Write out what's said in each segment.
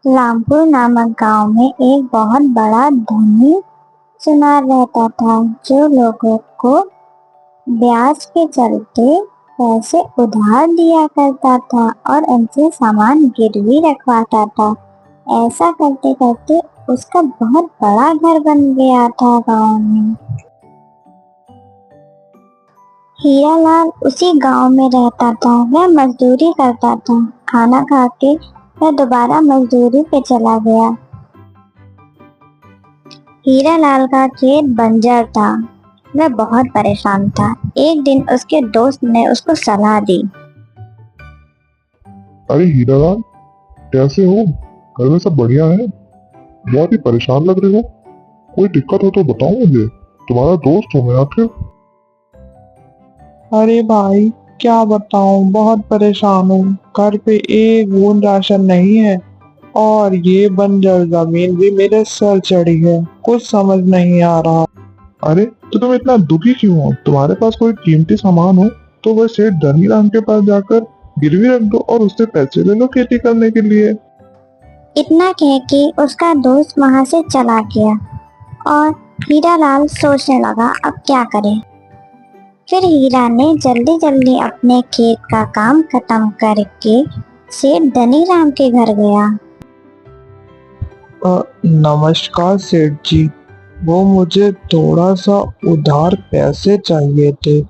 रामपुर नामक गांव में एक बहुत बड़ा धनी सुनार रहता था, जो लोगों को ब्याज के चलते पैसे उधार दिया करता था और उनसे सामान गिरवी रखवाता था। ऐसा करते करते उसका बहुत बड़ा घर बन गया था गांव में। हीरालाल उसी गांव में रहता था। वह मजदूरी करता था। खाना खा के वह दोबारा मजदूरी पे चला गया। हीरालाल का खेत बंजर था। वह बहुत परेशान था। एक दिन उसके दोस्त ने उसको सलाह दी। अरे हीरालाल, कैसे हो? घर में सब बढ़िया है? बहुत ही परेशान लग रहे हो। कोई दिक्कत हो तो बताओ मुझे, तुम्हारा दोस्त हूँ मैं आखिर। अरे भाई, क्या बताऊं, बहुत परेशान हूँ। घर पे एक बूंद राशन नहीं है और ये बंजर जमीन भी मेरे सर चढ़ी है। कुछ समझ नहीं आ रहा। अरे तो तुम इतना दुखी क्यों हो? तुम्हारे पास कोई कीमती सामान हो तो वह सेठ धनीराम के पास जाकर गिरवी रख दो और उससे पैसे ले लो खेती करने के लिए। इतना कह के उसका दोस्त वहां से चला गया और हीरालाल सोचने लगा अब क्या करे। फिर हीरा ने जल्दी जल्दी अपने खेत का काम खत्म करके सेठ धनीराम के घर गया। नमस्कार सेठ जी, वो मुझे थोड़ा सा उधार पैसे चाहिए थे।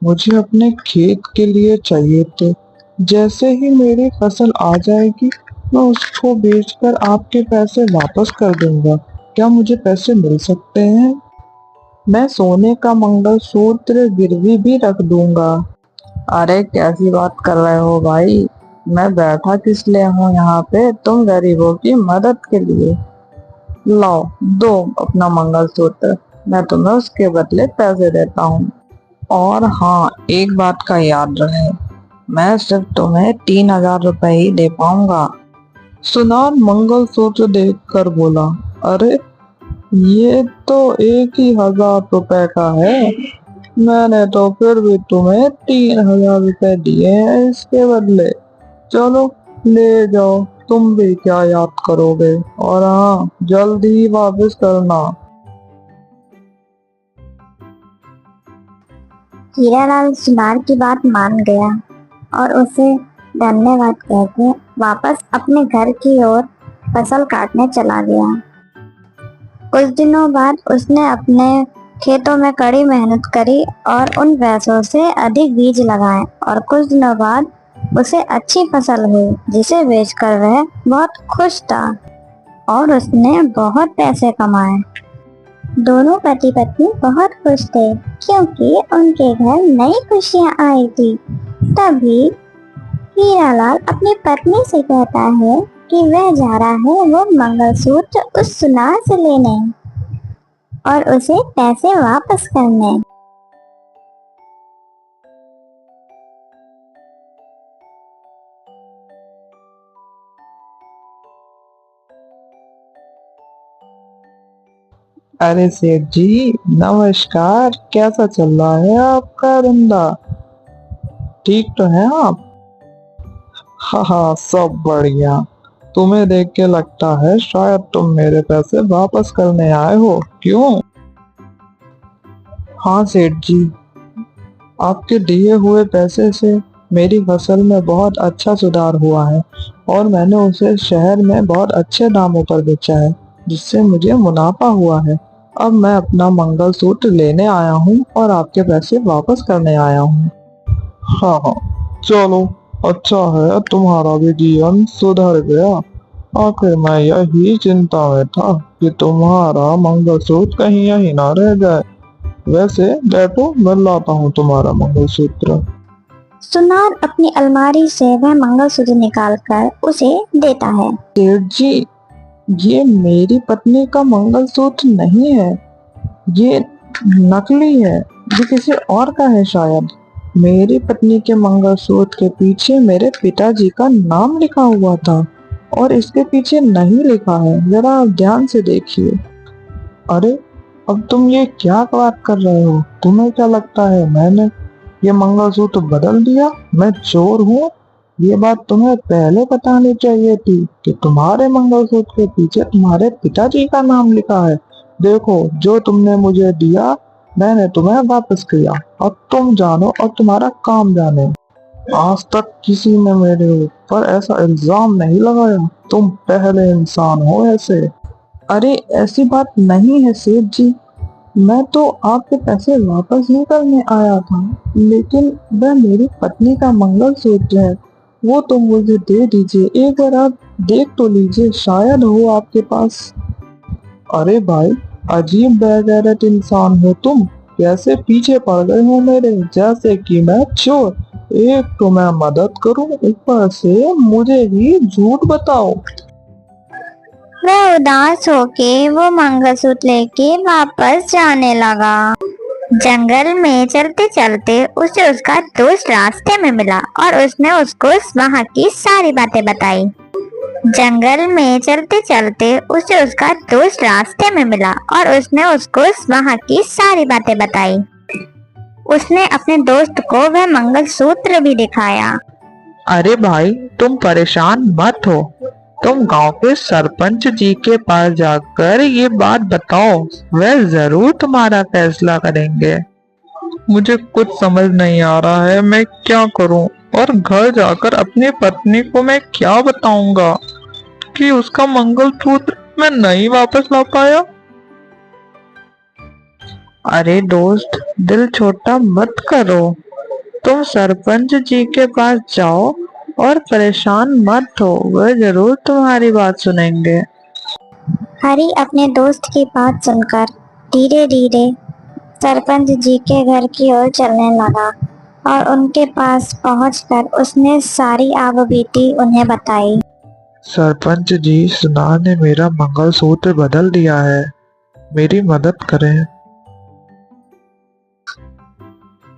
मुझे अपने खेत के लिए चाहिए थे। जैसे ही मेरी फसल आ जाएगी मैं उसको बेचकर आपके पैसे वापस कर दूंगा। क्या मुझे पैसे मिल सकते हैं? मैं सोने का मंगलसूत्र गिरवी भी रख दूंगा। अरे कैसी बात कर रहे हो भाई? मैं बैठा किस लिए हूँ यहाँ पे? तुम गरीबों की मदद के लिए। लाओ, दो अपना मंगलसूत्र, मैं तुम्हें उसके बदले पैसे देता हूँ। और हाँ, एक बात का याद रहे, मैं सिर्फ तुम्हें 3,000 रुपए ही दे पाऊंगा। सुनार मंगलसूत्र देखकर बोला, अरे ये तो 1,000 रुपए का है। मैंने तो फिर भी तुम्हें 3,000 रुपए दिए हैं इसके बदले। चलो ले जाओ, तुम भी क्या याद करोगे। और हाँ, जल्दी ही वापस करना। हीरालाल सुनार की बात मान गया और उसे धन्यवाद कहकर वापस अपने घर की ओर फसल काटने चला गया। कुछ दिनों बाद उसने अपने खेतों में कड़ी मेहनत करी और उन पैसों से अधिक बीज लगाए और कुछ दिनों बाद उसे अच्छी फसल हुई, जिसे बेचकर वह बहुत खुश था और उसने बहुत पैसे कमाए। दोनों पति पत्नी बहुत खुश थे क्योंकि उनके घर नई खुशियां आई थी। तभी हीरालाल अपनी पत्नी से कहता है कि वह जा रहा है वो मंगलसूत्र उस सुनार से लेने और उसे पैसे वापस करने। अरे सेठ जी, नमस्कार। कैसा चल रहा है आपका धंधा? ठीक तो है आप? हाँ हाँ, सब बढ़िया। तुम्हें देख के लगता है शायद तुम मेरे पैसे वापस करने आए हो, क्यों? हाँ सेठ जी, आपके दिए हुए पैसे से मेरी फसल में बहुत अच्छा सुधार हुआ है और मैंने उसे शहर में बहुत अच्छे दामों पर बेचा है, जिससे मुझे मुनाफा हुआ है। अब मैं अपना मंगलसूत्र लेने आया हूँ और आपके पैसे वापस करने आया हूँ। हाँ हाँ, चलो, अच्छा है तुम्हारा भी जीवन सुधर गया। आखिर मैं यही चिंता में था कि तुम्हारा मंगलसूत्र कहीं यहीं ना रह जाए। वैसे बैठो, मैं लाता हूँ तुम्हारा मंगलसूत्र। सुनार अपनी अलमारी से वह मंगलसूत्र निकालकर उसे देता है। सेठ जी, ये मेरी पत्नी का मंगलसूत्र नहीं है, ये नकली है। ये किसी और का है शायद। मेरी पत्नी के मंगलसूत्र के पीछे मेरे पिताजी का नाम लिखा हुआ था और इसके पीछे नहीं लिखा है। जरा आप ध्यान से देखिए। अरे, अब तुम ये क्या बात कर रहे हो? तुम्हें क्या लगता है मैंने ये मंगलसूत्र बदल दिया? मैं चोर हूँ? ये बात तुम्हें पहले बतानी चाहिए थी कि तुम्हारे मंगलसूत्र के पीछे तुम्हारे पिताजी का नाम लिखा है। देखो, जो तुमने मुझे दिया मैंने तुम्हें वापस किया। अब तुम जानो और तुम्हारा काम जाने। आज तक किसी ने मेरे ऊपर ऐसा इल्जाम नहीं लगाया। तुम पहले इंसान हो ऐसे। अरे ऐसी बात नहीं है सेठ जी, मैं तो आपके पैसे वापस ही करने आया था, लेकिन वह मेरी पत्नी का मंगलसूत्र है, वो तो मुझे दे दीजिए। एक बार आप देख तो लीजिए, शायद हो आपके पास। अरे भाई, अजीब बेगैरत इंसान हो तुम। कैसे पीछे पड़ गए हो मेरे, जैसे कि मैं चोर। एक तो मैं मदद करूं, ऊपर से मुझे ही झूठ बताओ। वह उदास होके वो मंगलसूत्र लेके वापस जाने लगा। जंगल में चलते चलते उसे उसका दोस्त रास्ते में मिला और उसने उसको वहाँ की सारी बातें बताई। जंगल में चलते चलते उसे उसका दोस्त रास्ते में मिला और उसने उसको वहाँ की सारी बातें बताई। उसने अपने दोस्त को वह मंगलसूत्र भी दिखाया। अरे भाई, तुम परेशान मत हो। तुम गांव के सरपंच जी के पास जाकर ये बात बताओ, वह जरूर तुम्हारा फैसला करेंगे। मुझे कुछ समझ नहीं आ रहा है, मैं क्या करूं? और घर जाकर अपनी पत्नी को मैं क्या बताऊंगा कि उसका मंगलसूत्र मैं नहीं वापस ला पाया? अरे दोस्त, दिल छोटा मत करो। तुम सरपंच जी के पास जाओ और परेशान मत हो, वह जरूर तुम्हारी बात सुनेंगे। हरी अपने दोस्त की बात सुनकर धीरे धीरे सरपंच जी के घर की ओर चलने लगा और उनके पास पहुंचकर उसने सारी आबीती उन्हें बताई। सरपंच जी, सुनार ने मेरा मंगलसूत्र बदल दिया है, मेरी मदद करें।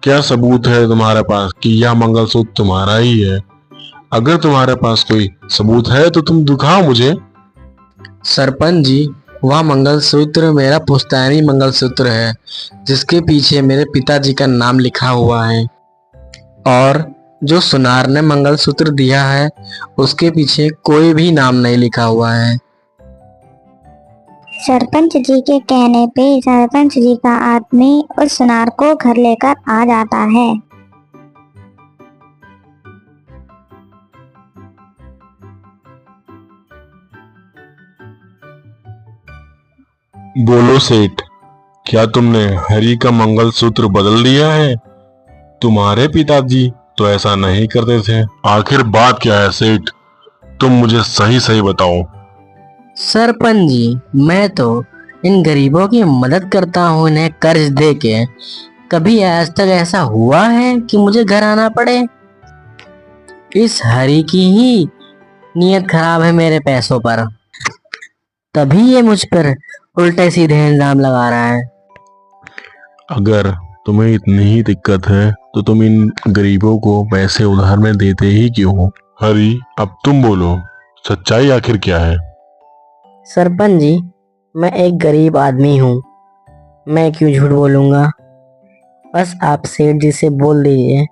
क्या सबूत है तुम्हारे पास कि यह मंगलसूत्र तुम्हारा ही है? अगर तुम्हारे पास कोई सबूत है तो तुम दिखाओ मुझे। सरपंच जी, वह मंगलसूत्र मेरा पुश्तैनी मंगलसूत्र है, जिसके पीछे मेरे पिताजी का नाम लिखा हुआ है। और जो सुनार ने मंगलसूत्र दिया है, उसके पीछे कोई भी नाम नहीं लिखा हुआ है। सरपंच जी के कहने पे सरपंच जी का आदमी उस सुनार को घर लेकर आ जाता है। बोलो सेठ, क्या तुमने हरी का मंगलसूत्र बदल दिया है? तुम्हारे पिताजी तो ऐसा नहीं करते थे। आखिर बात क्या है सेठ? तुम मुझे सही सही बताओ। सरपंच जी, मैं तो इन गरीबों की मदद करता हूँ, इन्हें कर्ज दे के। कभी आज तक ऐसा हुआ है कि मुझे घर आना पड़े? इस हरी की ही नीयत खराब है मेरे पैसों पर, तभी ये मुझ पर उल्टे सीधे इल्जाम लगा रहा है। अगर तुम्हें इतनी ही दिक्कत है तो तुम इन गरीबों को पैसे उधार में देते ही क्यों हो? हरी, अब तुम बोलो, सच्चाई आखिर क्या है? सरपंच जी, मैं एक गरीब आदमी हूँ, मैं क्यों झूठ बोलूंगा। बस आप सेठ जी से बोल दीजिए,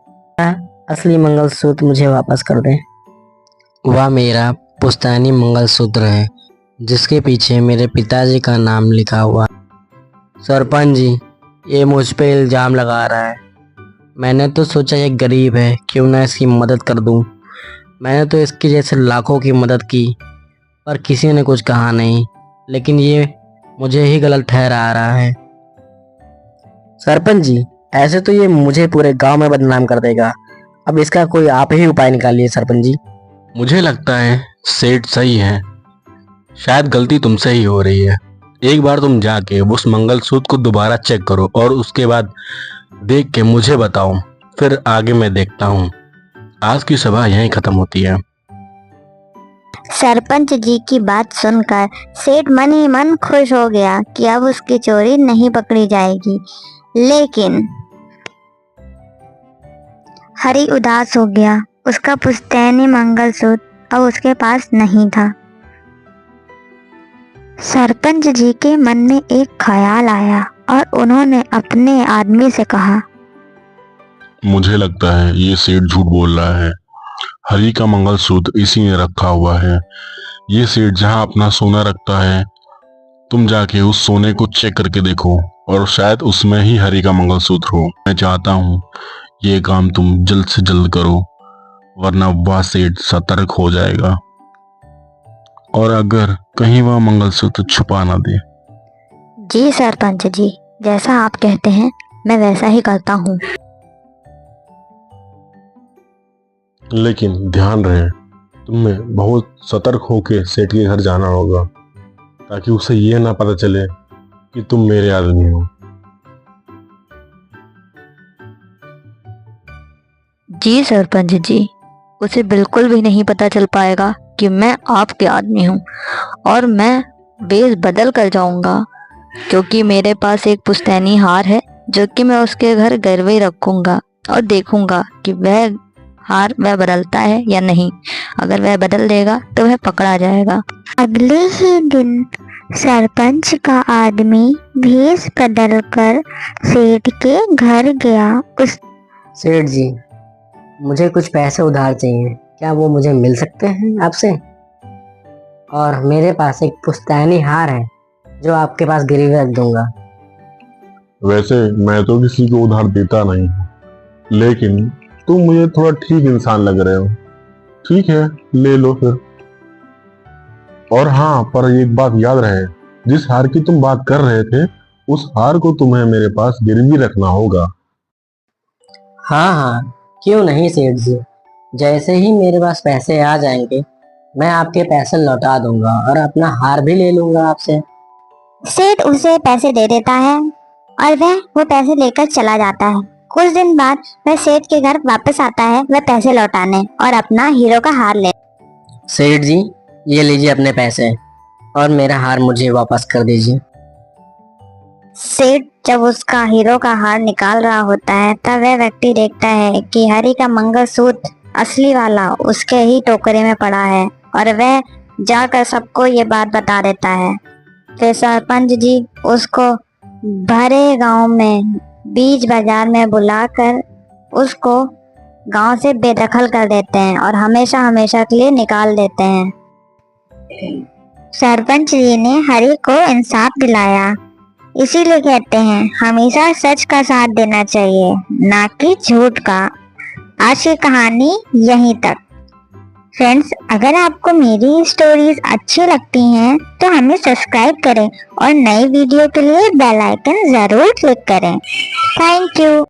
असली मंगलसूत्र मुझे वापस कर दें। वह मेरा पुश्तैनी मंगलसूत्र है, जिसके पीछे मेरे पिताजी का नाम लिखा हुआ। सरपंच जी, ये मुझ पे इल्जाम लगा रहा है। मैंने तो सोचा ये गरीब है, क्यों ना इसकी मदद कर दूं। मैंने तो इसके जैसे लाखों की मदद की, पर किसी ने कुछ कहा नहीं, लेकिन ये मुझे ही गलत ठहरा रहा है। सरपंच जी, ऐसे तो ये मुझे पूरे गांव में बदनाम कर देगा। अब इसका कोई आप ही उपाय निकालिए सरपंच जी। मुझे लगता है सेठ सही है, शायद गलती तुमसे ही हो रही है। एक बार तुम जाके उस मंगलसूत्र को दोबारा चेक करो और उसके बाद देख के मुझे बताओ, फिर आगे मैं देखता हूँ। आज की सभा यहीं खत्म होती है। सरपंच जी की बात सुनकर सेठ मन ही मन खुश हो गया कि अब उसकी चोरी नहीं पकड़ी जाएगी। लेकिन हरी उदास हो गया, उसका पुश्तैनी मंगलसूत्र अब उसके पास नहीं था। सरपंच जी के मन में एक ख्याल आया और उन्होंने अपने आदमी से कहा, मुझे लगता है ये सेठ झूठ बोल रहा है। हरी का मंगलसूत्र इसी में रखा हुआ है। ये सेठ जहाँ अपना सोना रखता है, तुम जाके उस सोने को चेक करके देखो और शायद उसमें ही हरी का मंगलसूत्र हो। मैं चाहता हूँ ये काम तुम जल्द से जल्द करो, वरना वह सेठ सतर्क हो जाएगा और अगर कहीं वह मंगलसूत्र छुपा ना दे। जी सरपंच जी, जैसा आप कहते हैं मैं वैसा ही करता हूँ। लेकिन ध्यान रहे, तुम्हें बहुत सतर्क होके सेठ के घर जाना होगा, ताकि उसे ये ना पता चले कि तुम मेरे आदमी हो। जी सरपंच जी, उसे बिल्कुल भी नहीं पता चल पाएगा कि मैं आपके आदमी हूँ, और मैं वेश बदल कर जाऊंगा, क्योंकि मेरे पास एक पुश्तैनी हार है जो कि मैं उसके घर गिरवे रखूंगा और देखूंगा कि वह हार वह बदलता है या नहीं। अगर वह बदल देगा तो वह पकड़ा जाएगा। अगले ही दिन सरपंच का आदमी भेष बदलकर सेठ के घर गया। उस सेठ जी, मुझे कुछ पैसे उधार चाहिए, क्या वो मुझे मिल सकते हैं आपसे? और मेरे पास एक पुश्तैनी हार है जो आपके पास गिरवी रख दूंगा। वैसे मैं तो किसी को उधार देता नहीं हूँ, लेकिन तुम मुझे थोड़ा ठीक इंसान लग रहे हो। ठीक है, ले लो फिर। और हाँ, पर एक बात याद रहे, जिस हार की तुम बात कर रहे थे, उस हार को तुम्हें मेरे पास गिरवी रखना होगा। हाँ हाँ, क्यों नहीं सेठ जी, जैसे ही मेरे पास पैसे आ जाएंगे मैं आपके पैसे लौटा दूंगा और अपना हार भी ले लूंगा आपसे। सेठ उसे पैसे दे देता है और वह वो पैसे लेकर चला जाता है। कुछ दिन बाद वह सेठ के घर वापस आता है, वह पैसे लौटाने और अपना हीरो का हार ले। सेठ जी, ये लीजिए अपने पैसे और मेरा हार मुझे वापस कर दीजिए। सेठ जब उसका हीरो का हार निकाल रहा होता है, तब वह व्यक्ति देखता है कि हरी का मंगलसूत्र असली वाला उसके ही टोकरे में पड़ा है, और वह जाकर सबको ये बात बता देता है। फिर सरपंच जी उसको भरे गांव में बीच बाजार में बुलाकर उसको गांव से बेदखल कर देते हैं और हमेशा हमेशा के लिए निकाल देते हैं। सरपंच जी ने हरी को इंसाफ दिलाया, इसीलिए कहते हैं हमेशा सच का साथ देना चाहिए, ना कि झूठ का। आज की कहानी यहीं तक। फ्रेंड्स, अगर आपको मेरी स्टोरीज अच्छी लगती हैं तो हमें सब्सक्राइब करें और नई वीडियो के लिए बेल आइकन जरूर क्लिक करें। Thank you.